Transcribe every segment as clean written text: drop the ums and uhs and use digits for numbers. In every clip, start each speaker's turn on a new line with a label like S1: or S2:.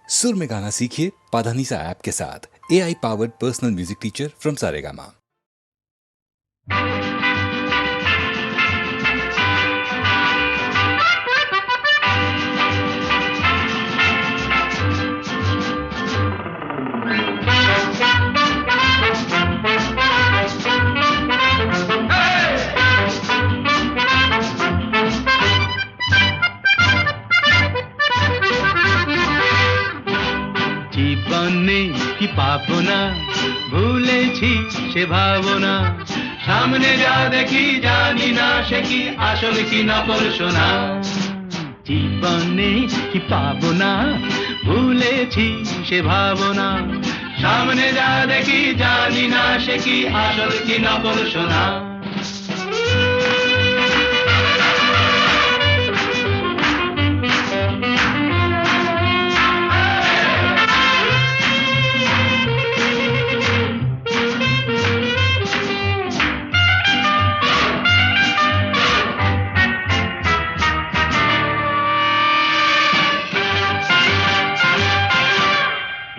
S1: सुर में गाना सीखिए पाधानीसा ऐप के साथ। AI powered personal music teacher from Saregama.
S2: জীবনে কি পাবো না, ভুলেছি সে ভাবনা। সামনে যা দেখি জানি না সে কি আসল কি নকল সোনা। জীবনে কি পাবো না, ভুলেছি সে ভাবনা। সামনে যা দেখি জানি না সে কি আসল কি নকল সোনা।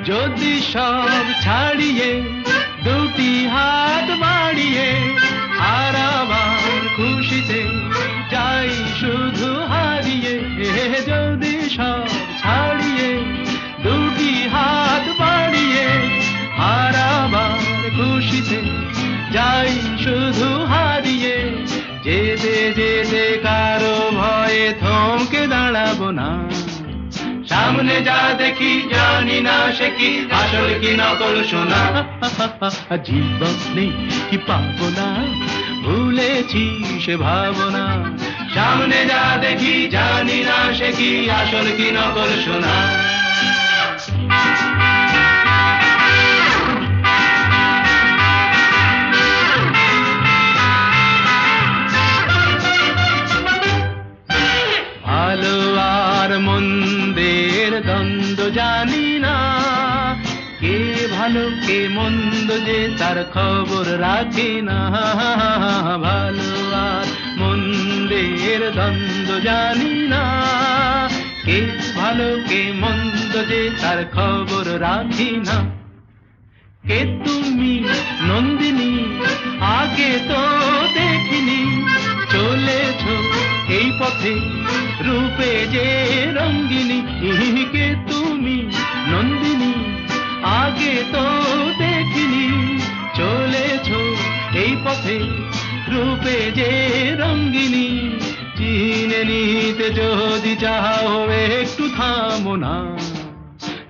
S2: যদি সব ছাড়িয়ে দুটি হাত বাড়িয়ে আর আবার খুশিতে যাই শুধু হারিয়ে। যদি সব ছাড়িয়ে দুটি হাত বাড়িয়ে আর আবার খুশিতে যাই শুধু হারিয়ে। যেতে যেতে কারো ভয়ে থমকে দাঁড়াবো না। সামনে যা দেখি জানি না সে কি আসল কি নকল সোনা। জীবনে কি পাবো না, ভুলেছি সে ভাবনা। সামনে যা দেখি জানি না সে কি আসল কি নকল সোনা। ভালো আর মন্দের দ্বন্দ্ব জানি না, কে ভালো কে মন্দ যে তার খবর রাখে না। ভালো আর মন্দের দ্বন্দ্ব জানি না, কে ভালো কে মন্দ যে তার খবর রাখি না। কে তুমি নন্দিনী আগে তো দেখিনি, চলেছো এই পথে রূপে যে রঙ্গিনী। কে তুমি নন্দিনী আগে তো দেখিনি, চলেছো এই পথে রূপে যে রঙ্গিনী। চিনে নিতে যদি চাও একটু থামো না।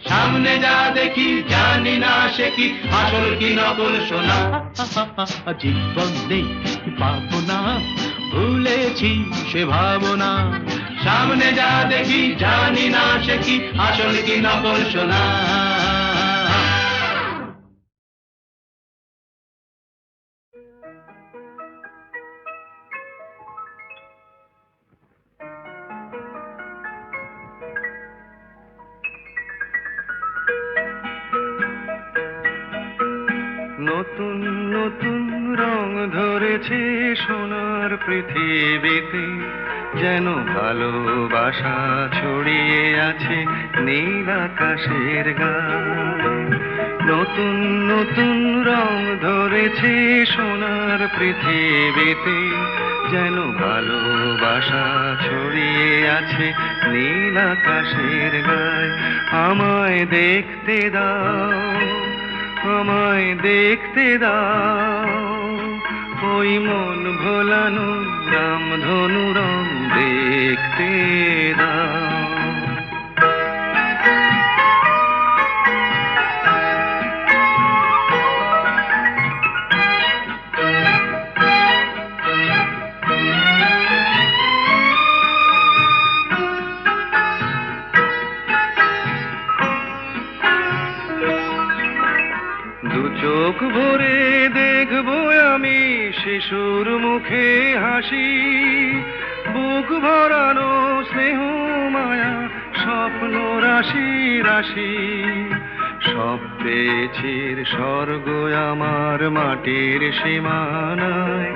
S2: সামনে যা দেখি জানি না সে কি আসল কি নকল সোনা। জীবনে কি পাবো না, ভুলেছি সে ভাবনা। সামনে যা দেখি জানি না সে কি আসল কি নকল সোনা।
S3: নতুন নতুন রং ধরেছে সোনার পৃথিবীতে, যেন ভালোবাসা ছড়িয়ে আছে নীল আকাশের গায়ে। নতুন নতুন রং ধরেছে সোনার পৃথিবীতে, যেন ভালোবাসা ছড়িয়ে আছে নীল আকাশের গায়ে। আমায় দেখতে দাও, আমায় দেখতে দাও, ওই মন ভোলানো রামধনু রং দেখতে দাও। চোখ ভরে দেখবো আমি শিশুর মুখে হাসি, বুক ভরানো স্নেহ মায়া স্বপ্ন রাশি রাশি। সব পেয়েছির স্বর্গ আমার মাটির সীমানায়।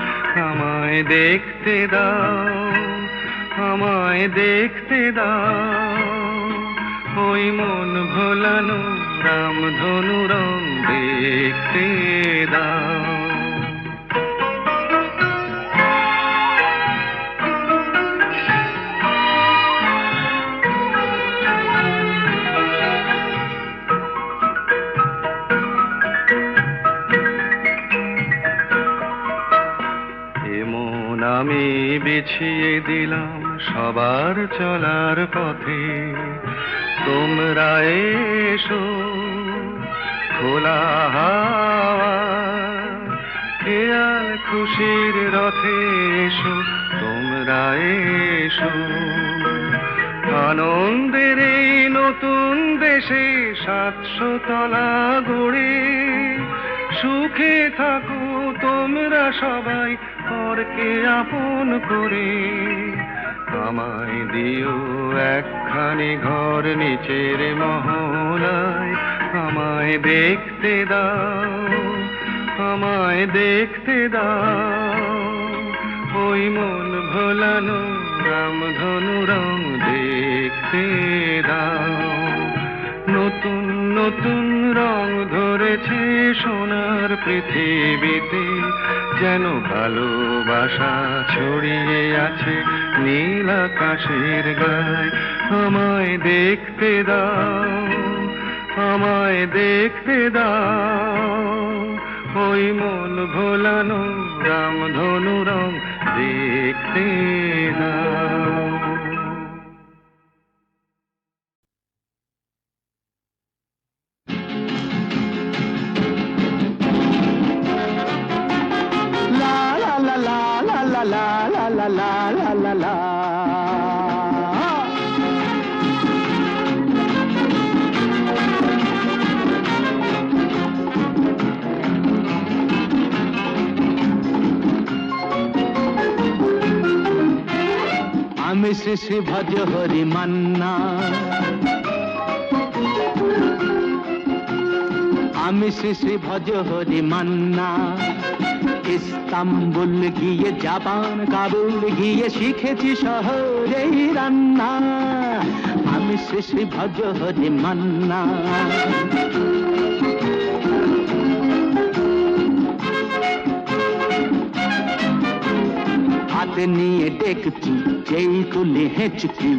S3: আমায় দেখতে দাও, আমায় দেখতে দাও, ওই মন ভোলানো রামধনু রং দেখতে দাও। এমন আমি বিছিয়ে দিলাম সবার চলার পথে, তোমরা এসো খোলা হাওয়া খেয়াল খুশির রথে এসো, তোমরা এসো আনন্দের এই নতুন দেশে 700 তলা গড়ে সুখে থাকো তোমরা সবাই পরকে আপন করে। আমায় দিও একখানি ঘর নিচের মহলায়, আমায় দেখতে দাও, আমায় দেখতে দাও। ওই মন ভোলানো রামধনু রং দেখতে দাও। নতুন নতুন রং ধরেছে সোনার পৃথিবীতে, যেন ভালোবাসা ছড়িয়ে আছে নীল আকাশের গায়ে। আমায় দেখতে দাও, আমায় দেখতে দাও। ওই মন ভোলানো রামধনু রং দেখতে দাও।
S4: আমি শ্রী শ্রী ভজ হরি মান্না, আমি শ্রী শ্রী ভজ হরি মান্না। ইস্তাম্বুল গিয়ে জাপান কাবুল গিয়ে শিখেছি শহরেই রান্না। আমি শ্রী শ্রী ভজ হরি মান্না। হাতে নিয়ে দেখছি যেই তুলে হেঁচকি,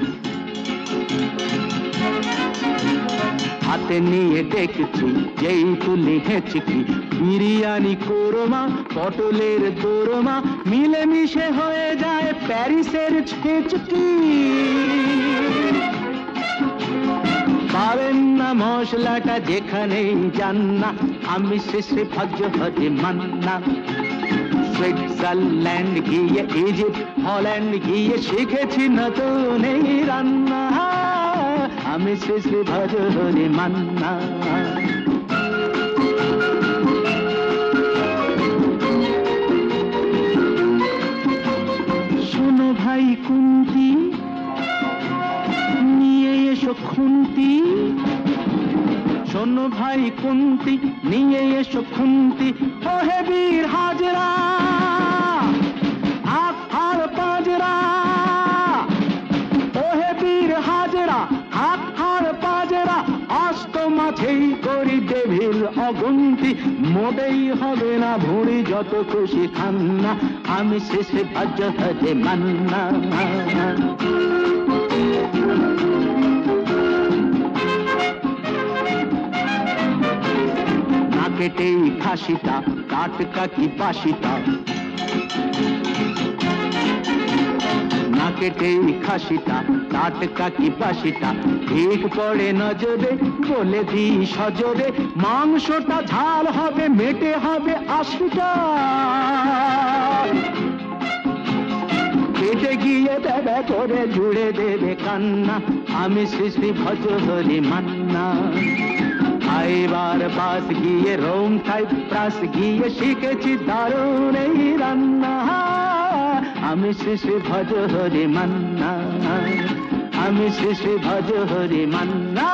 S4: হাতে নিয়ে দেখছি যেই তুলে হেঁচকি। বিরিয়ানি কোরমা পটলের দোরমা মিলেমিশে হয়ে যায় প্যারিসের ছেচকি। পাবেন না মশলাটা যেখানেই যান না, আমি শ্রী শ্রী ভজ হরি মান্না। সুইজারল্যান্ড গিয়ে ইজিপ্ট হল্যান্ড গিয়ে শিখেছি নতুন এই রান্না। আমি শ্রী শ্রী ভজ হরি মান্না। শোনো ভাই কুন্তি, নিয়ে এসো খুন্তি। শোনো ভাই কুন্তি, নিয়ে এসো খুন্তি। ওহে বীর হাজরা হাত হার পাজরা, ওহে বীর হাজরা হাত হার পাজরা। অস্ত মাঝেই করি দেবীর অগুন্তি, মোটেই হবে না ভুঁড়ি যত খুশি খান্না। আমি শেষে ভজ হরি মান্না। কেটেই খাসিটা টাটকা কি বাসিটা, না কেটেই খাসিটা টাটকা কি বাসিটা। ঠিক পড়ে নজরে বলে দিই সজরে, মাংসটা ঝাল হবে মেটে হবে 80টা। কেটে গিয়ে বেবে করে জুড়ে দেবে কান্না। আমি শ্রী শ্রী ভজ হরি মান্না। এবার বাস গিয়ে রোম সাইপ্রাস গিয়ে শিখেছি দারুণ এই রান্না। আমি শ্রী শ্রী ভজ হরি মান্না, আমি শ্রী শ্রী ভজ হরি মান্না।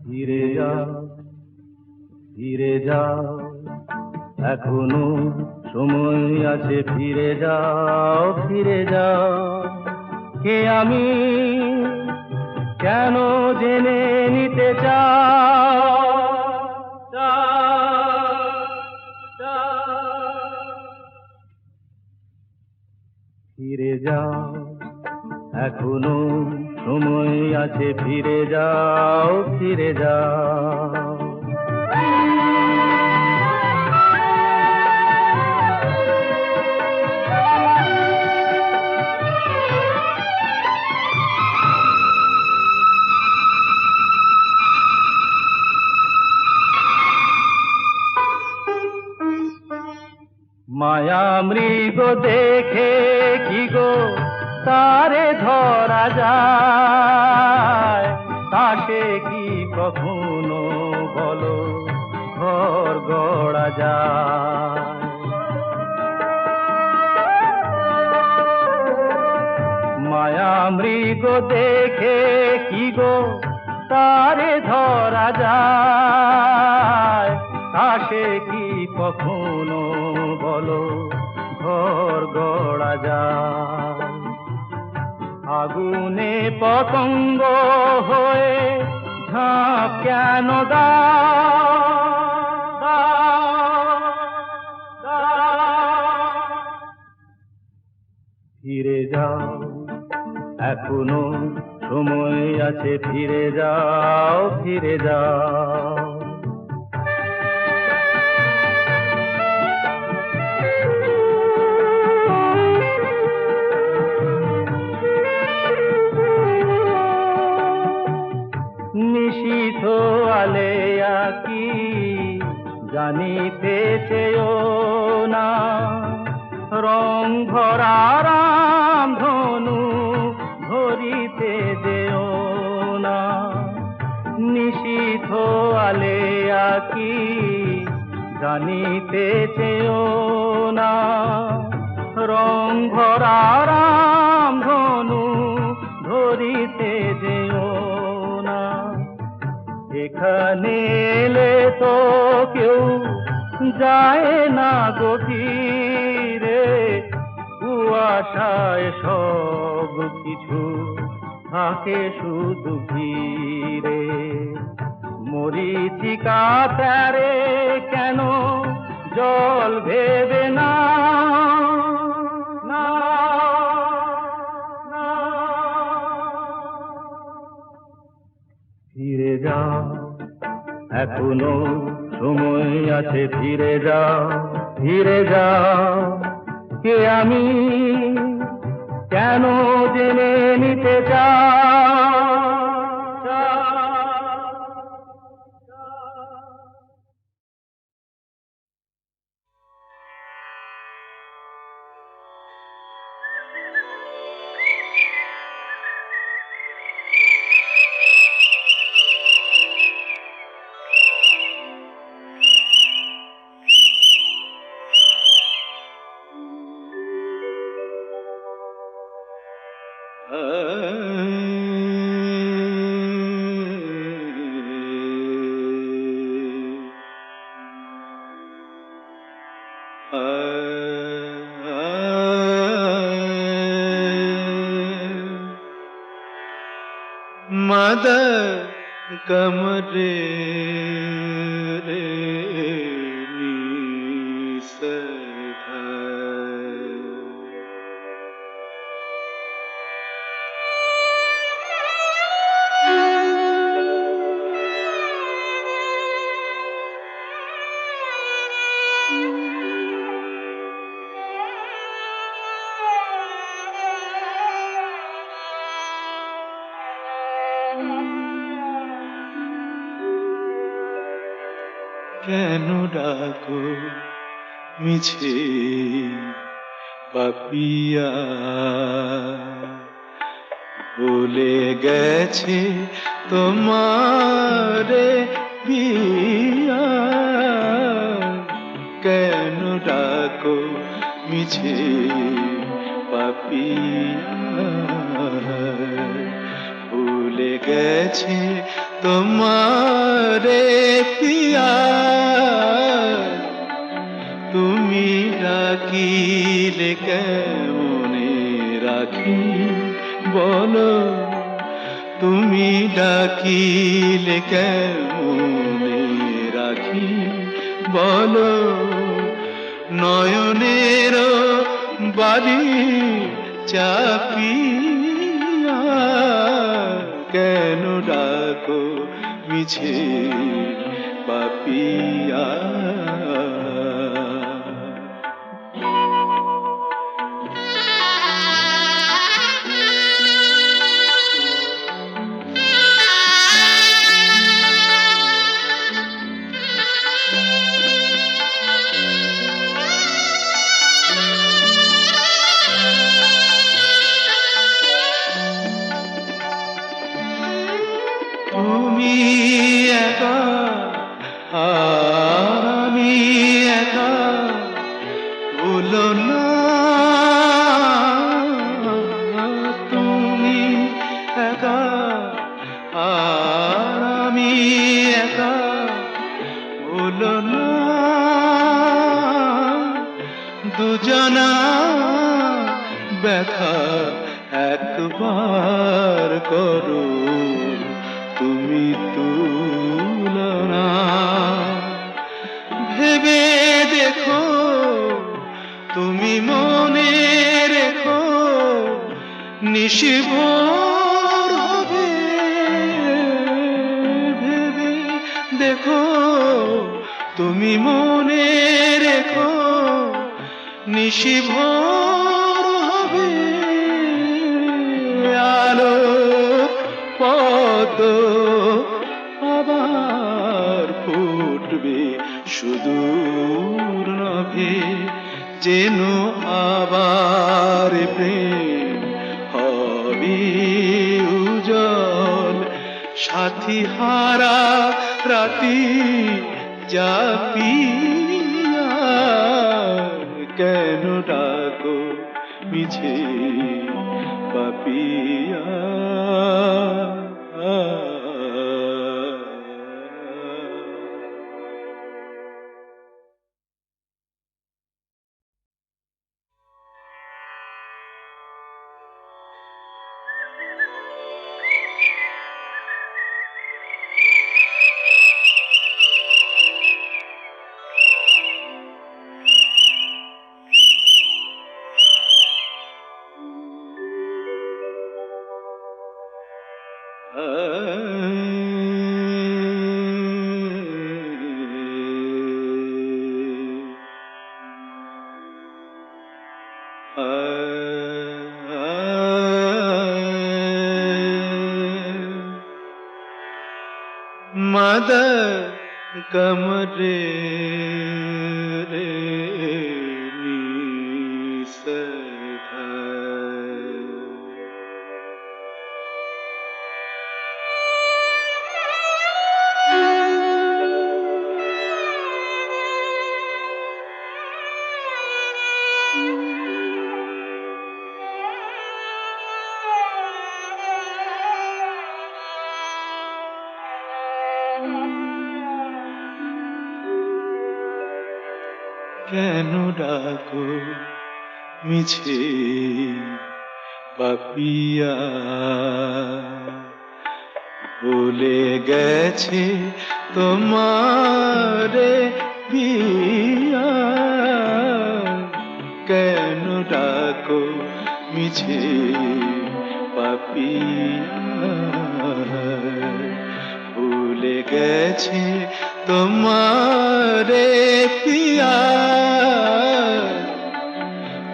S4: ধীরে যাও ধীরে যাও এখনো সময় আছে, ফিরে যাও, ফিরে যাও। কে আমি, কেন জেনে নিতে চাও? ফিরে যাও, এখনো সময় আছে, ফিরে যাও, ফিরে যাও। মায়া মৃগ দেখে কি গো তারে ধরা যায়? তাকে কি কখনো বলো ঘর গড়া যায়? মায়া মৃগ দেখে কি গো তারে ধরা যায়? তাকে কি কখনো বলো ঘর গড়া যায়? আগুনে পতঙ্গ হয়ে ঝাঁপ কেন দাও? ফিরে যাও, এখনো সময় আছে, ফিরে যাও, ফিরে যাও। নিশীথ আলেয়া কি জানিতে চেয়েও না? রং ভরা রাম ধনু ধরিতে যেও না। নিশীথ আলেয়া কি জানিতে চেয়েও না? রং ভরা রাম ধনু ধরিতে যেও না। এখানে এলে তো কেউ যায় না গভীরে, কুয়াশায় সব কিছু থাকে শুধু ঘিরে। মরীচিকা প্যারে কেন জল ভেবে না? ফিরে যাও, এখনো সময় আছে, ফিরে যাও, ফিরে যাও। কে আমি, কেন জেনে নিতে চাও?
S2: मद कमरे रे কেন ডাকো মিছে পাপিয়া, ভুলে গেছে তোমারে বিয়া। কেন ডাকো মিছে পাপিয়া, ভুলে গেছে তোমারে পিয়া।
S5: ডাকিলে কেমনে রাখি বলো, তুমি ডাকিলে কেমনে রাখি বলো, নয়নের বাড়ি চাপিয়া কেন ডাকো মিছে পাপিয়া। তুমি একা আর আমি একা, ভুলো না তুমি একা আর আমি একা, ভুলো না দুজনা ব্যথা একবার করো তুমি তুলনা। ভেবে দেখো তুমি মনে রেখো, নিশিভোর হবে। ভেবে দেখো তুমি মনে রেখো, নিশিভোর হবে। আলো পদ আবার ফুটবে সুদূর নভে, যেন আবার প্রেম হবে উজ্জ্বল। সাথী হারা রাতি জাপিয়া কেন ডাকো মিছে পাপিয়া। मदर कमरे रे কেন ডাকো মিছে পাপিয়া। ভুলে গেছে তোমারে পিয়া, কেন ডাকো মিছে পাপিয়া। ভুলে গেছে তোমারে পিয়া,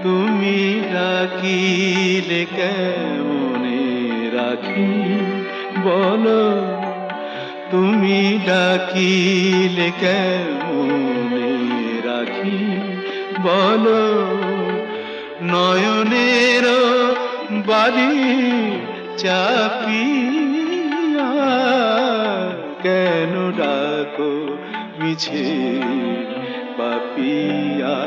S5: তুমি ডাকিলে কেমনে রাখি বলো, তুমি ডাকিলে কেমনে রাখি বলো, নয়নের বাড়ি চাপিয়া কেন ডাকো মিছে পাপিয়া।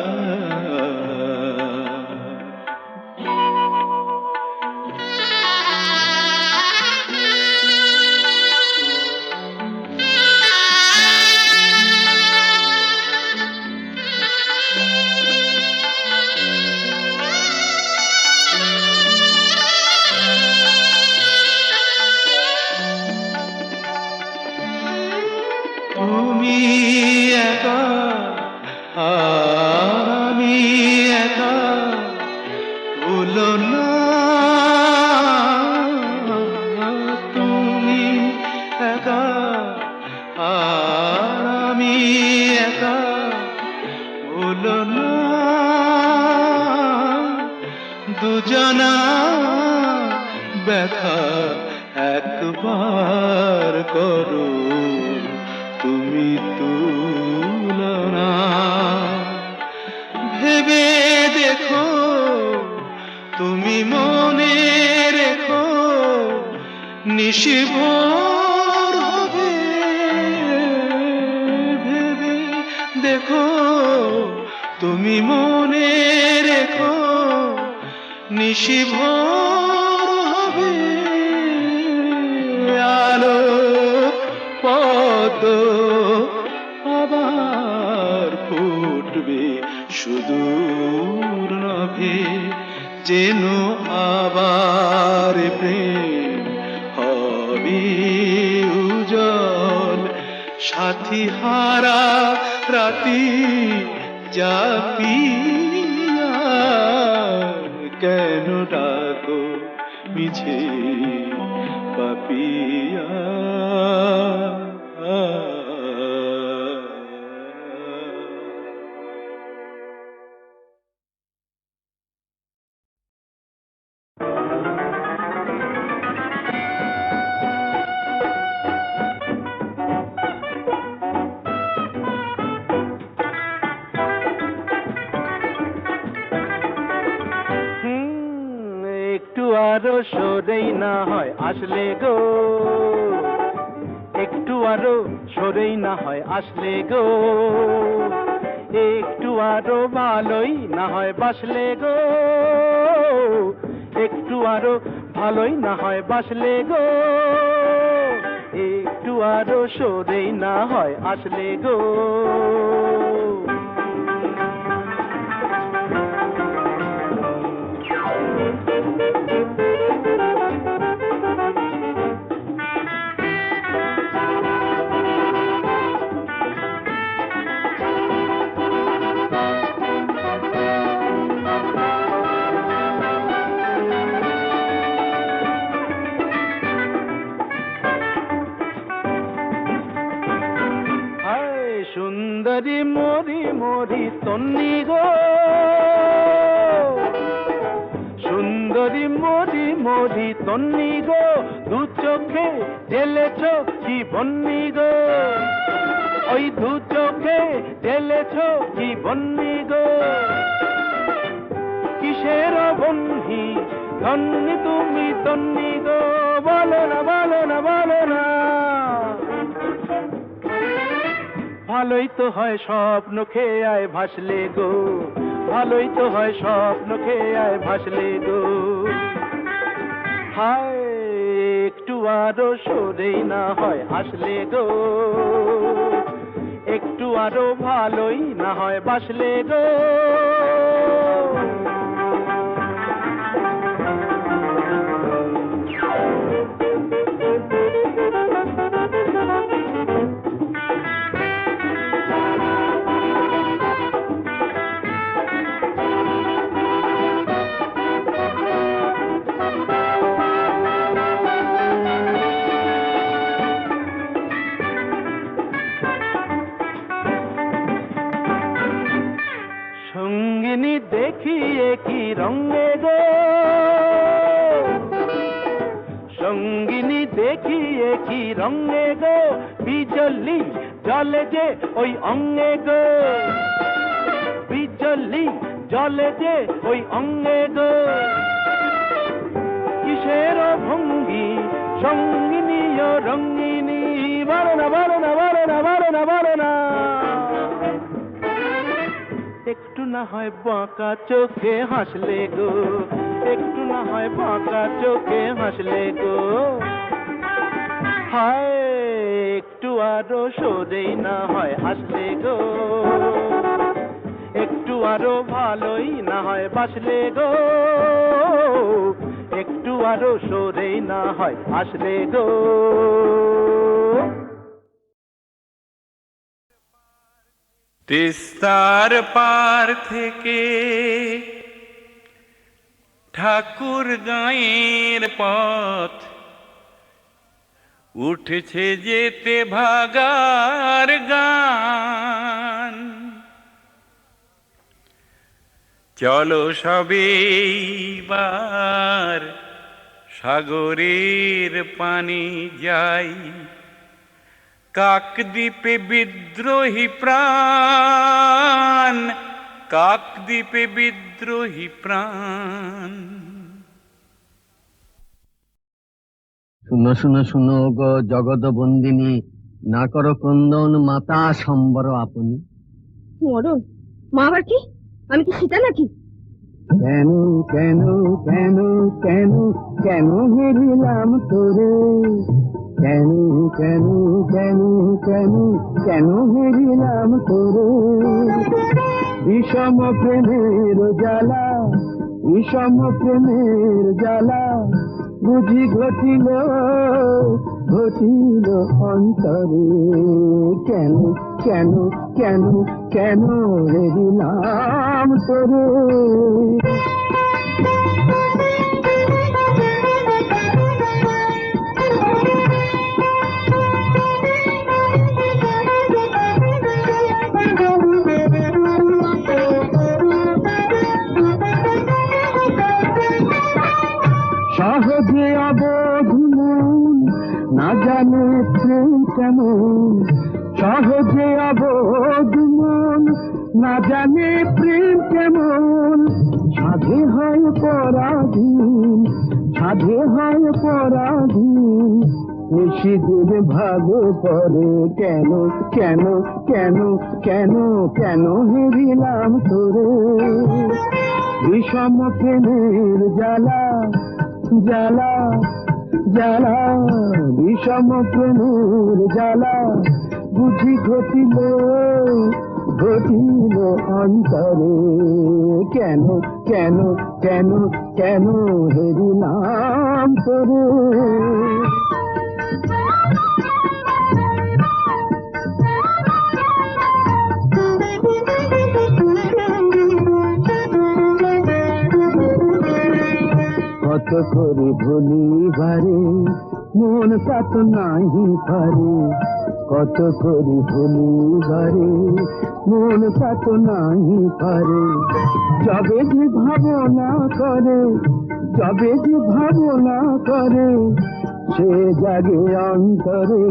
S5: দুজনা ব্যথা একবার করো তুমি তুলনা ভেবে দেখো তুমি মনে রেখো নিশিভোর হবে ভেবে দেখো তুমি মনে রেখো নিশিভোর হবে আলো পদ্ম আবার ফুটবে সুদূর নভে যেন আবার প্রেম হবে উজ্জ্বল সাথী হারা রাতি জাপিয়া কেন ডাকো মিছে পাপিয়া
S3: একটু আরো সরেই না হয় আসলে গো একটু আরো সরেই না হয় আসলে গো একটু আরো ভালোই না হয় বাসলে গো একটু আরো ভালোই না হয় বাসলে গো একটু আরো সরেই না হয় আসলে গো সুন্দরী মরি মরি তন্নি গো সুন্দরী মরি মরি তন্নি গো দু চোখে ঢেলেছ কি বন্নি গো ওই দু চোখে ঢেলেছ কি বন্নি গো কিসের বন্ধি ধন্যি তুমি তন্নি গো বলো না বলো না বলো না ভালোই তো হয় স্বপ্ন খেয়ে আয় ভাসলে গো ভালোই তো হয় স্বপ্ন খেয়ে আয় ভাসলে গো হায় একটু আরো সরেই না হয় আসলে গো একটু আরো ভালোই না হয় বাসলে গো সঙ্গিনী দেখিয়ে কি রঙে গো সঙ্গিনী দেখিয়ে কি রঙে গো বিজলি জলে যে ওই অঙ্গে গো বিজলি জলে যে ওই অঙ্গে গো কিসের ভঙ্গি সঙ্গিনী ও রঙ্গিনী বলো না বলো না বলো না বলো না বলো না একটু না হয় বাঁকা চোখে হাসলে গো একটু না হয় বাঁকা চোখে হাসলে গো হায় একটু আরো সরেই না হয় হাসলে গো একটু আরো ভালোই না হয় বাসলে গো একটু আরো সরেই না হয় হাসলে গো
S5: তিস্তার পার থেকে ঠাকুর গাঁয়ের পথ উঠেছে যেতে ভাগার গান চলো সবে বার সাগরের পানি যাই, কাকদ্বীপে বিদ্রোহী প্রাণ, কাকদ্বীপে বিদ্রোহী প্রাণ।
S6: শুনো শুনো শুনো গো জগৎ বন্দিনী, না করো ক্রন্দন মাতা সম্বর আপনি।
S7: মরণ মা আবার কি? আমি কি সীতা নাকি?
S4: কেন কেন কেন কেন কেন হেরিলাম তোরে, কেন কেন কেন কেন কেন হেরিলাম তোরে। বিষম প্রেমের জ্বালা, বিষম প্রেমের জ্বালা বুঝি ঘটিল ঘটিল অন্তরে। কেন কেন কেন কেন হেরিলাম তোরে। সহজে অবধ মন না জানে প্রেম কেমন, সহজে অবধ মন না জানে প্রেম কেমন। সাধে হয় পরাধীন, সাধে হয় পরাধীন, নিশিদের ভাগে পড়ে। কেন কেন কেন কেন কেন হেরিলাম তোরে। বিষম প্রেমের জ্বালা জ্বালা জ্বালা, বিষম প্রেমের জ্বালা বুঝি ঘটিল ঘটিল অন্তরে। কেন কেন কেন কেন হেরিলাম তোরে। কত করে ভুলিবারে মন তাত নাহি পারে, কত করে ভুলিবারে মন তাত নাহি পারে। যবে যে ভাবনা করে, যবে যে ভাবনা করে, সে জাগে অন্তরে।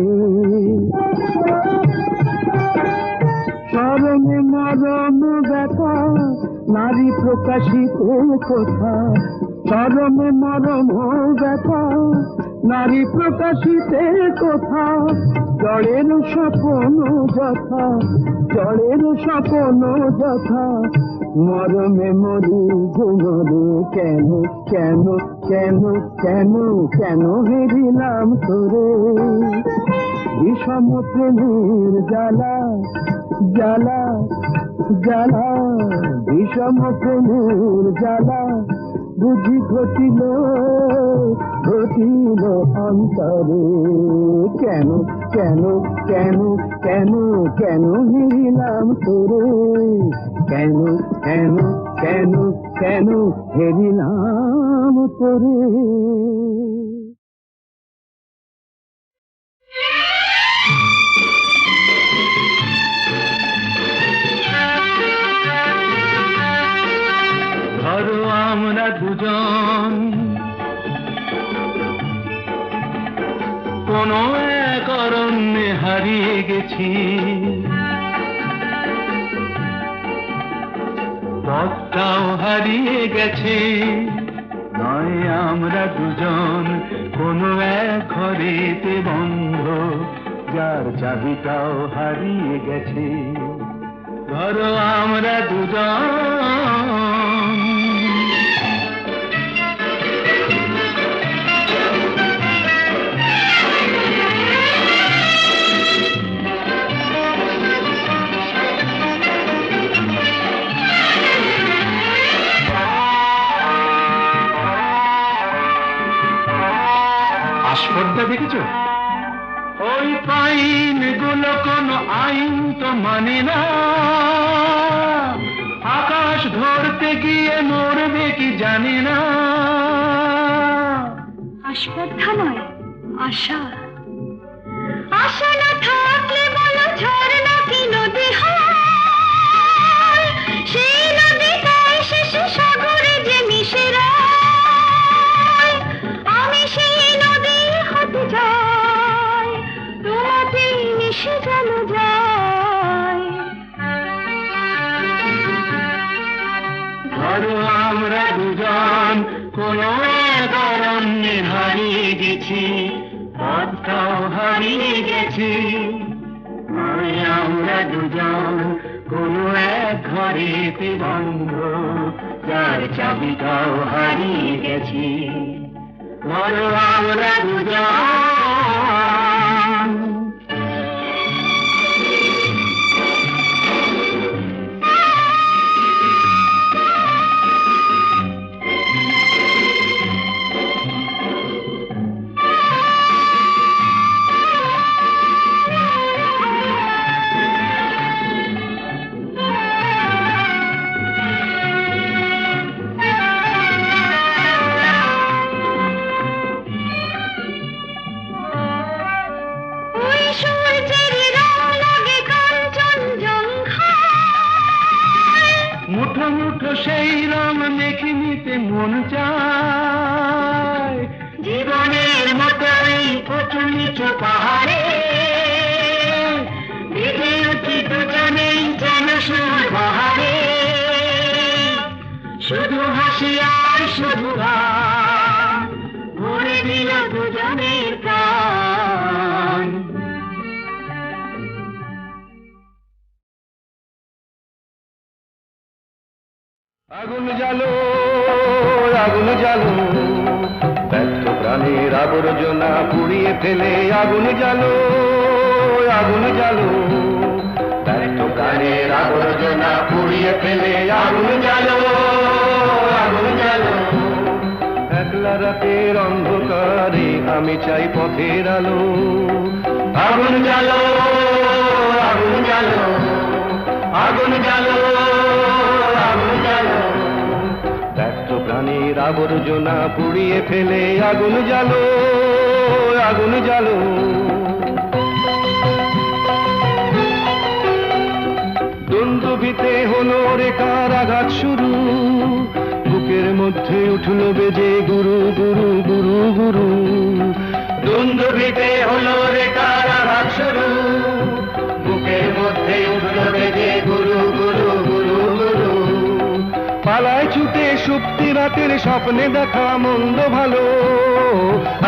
S4: স্মরণে মরণ ব্যথা নারী প্রকাশিতে কোথা, চরমে মরম ব্যথা নারী প্রকাশিতে কোথা। জড়ের স্বপন যথা, জড়ের স্বপন যথা, মরমে মরি গুণরে। কেন কেন কেন কেন কেন হেরিলাম তোরে। বিষম প্রেমের জ্বালা জ্বালা জ্বালা, বিষম প্রেমের জ্বালা বুঝি ঘটিল ঘটিল অন্তরে। কেন কেন কেন কেন কেন হেরিলাম তোরে। কেন কেন কেন কেন হেরিলাম তোরে।
S2: ধরো আমরা দুজন কোনো এক অরণ্যে হারিয়ে গেছি, পথটাও হারিয়ে গেছে। নয় আমরা দুজন কোনো এক ঘরেতে বন্ধ, যার চাবিটাও হারিয়ে গেছে। ধরো আমরা দুজন আস্পর্ধা দেখেছ? ওই পাইন গুলো কোনো আইন তো মানে না, আকাশ ধরতে গিয়ে মরবে কি জানি না।
S7: আস্পর্ধা নয়, আশা। আশা না থাকলে বলো ঝর্ণা কি নদী হয়? সেই নদীটাই শেষে
S4: আমরা দুজন কোনো এক অরণ্যে হারিয়ে গেছি, পথটাও হারিয়ে গেছি। আমরা দুজন কোনো এক ঘরেতে বন্ধ, যার চাবিটাও হারিয়ে গেছি। বলো আমরা দুজন। মুঠো মুঠো সেই রং দেখে নিতে মন চায়, জীবনের মতো এই উঁচু নিচু পাহাড়ে বেঁধে উঠি দুজনেই যেন সুর বাহারে। শুধু হাসি আর শুধু গান ভরে দিল দুজনের প্রাণ।
S3: আগুন জ্বালো, আগুন জ্বালো, ব্যর্থ প্রাণের আবর্জনা পুড়িয়ে ফেলে আগুন জ্বালো, আগুন জ্বালো, ব্যর্থ প্রাণের আবর্জনা পুড়িয়ে ফেলে আগুন জ্বালো, আগুন জ্বালো। একলা রাতের অন্ধকারে আমি চাই পথের আলো, আগুন জ্বালো, আগুন জ্বালো, আগুন জ্বালো, আগুন জ্বালো। ব্যর্থ প্রাণীর আবর্জনা পুড়িয়ে ফেলে আগুন জ্বালো, আগুন জ্বালো। দুন্দুভিতে হলো রে কারাঘাত শুরু, বুকের মধ্যে উঠলো বেজে গুরু গুরু গুরু গুরু। দুন্দুভিতে হলো রে কারাঘাত শুরু, বুকের মধ্যে উঠলো বেজে গুরু গুরু গুরু গুরু। পালায় ছুটে সুপ্তি রাতের স্বপ্নে দেখা মন্দ ভালো,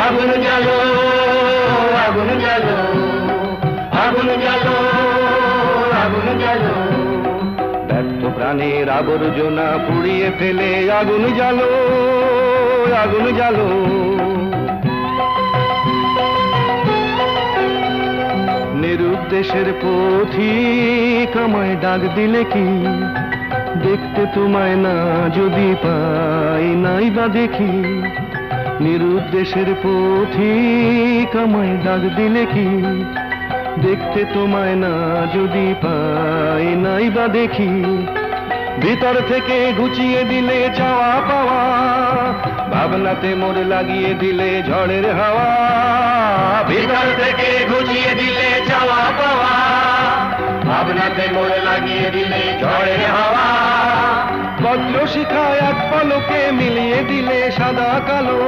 S3: আগুন জ্বালো, আগুন জ্বালো, আগুন জ্বালো, আগুন জ্বালো। ব্যর্থ প্রাণের আবর্জনা পুড়িয়ে ফেলে আগুন জ্বালো, আগুন জ্বালো। নিরুদ্দেশের পথিক আমায় ডাক দিলে কি, দেখতে তোমায় না যদি পাই নাই বা দেখি। নিরুদ্দেশের পথিক আমায় ডাক দিলে কি, দেখতে তোমায় না যদি পাই নাই বা দেখি। ভিতর থেকে ঘুচিয়ে দিলে চাওয়া পাওয়া, ভাবনাতে মোর লাগিয়ে দিলে ঝড়ের হাওয়া। ভিতর থেকে ঘুচিয়ে দিলে চাওয়া পাওয়া, ভাবনাতে মোর লাগিয়ে দিলে ঝড়ের হাওয়া। বজ্র শিখা এক পলকে মিলিয়ে দিলে সাদা কালো,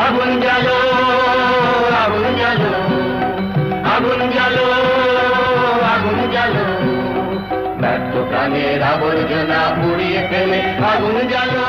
S3: আগুন জ্বালো, আগুন জ্বালো, আগুন জ্বালো, আগুন জ্বালো। ব্যর্থ প্রাণের আবর্জনা পুড়িয়ে ফেলে আগুন জ্বালো।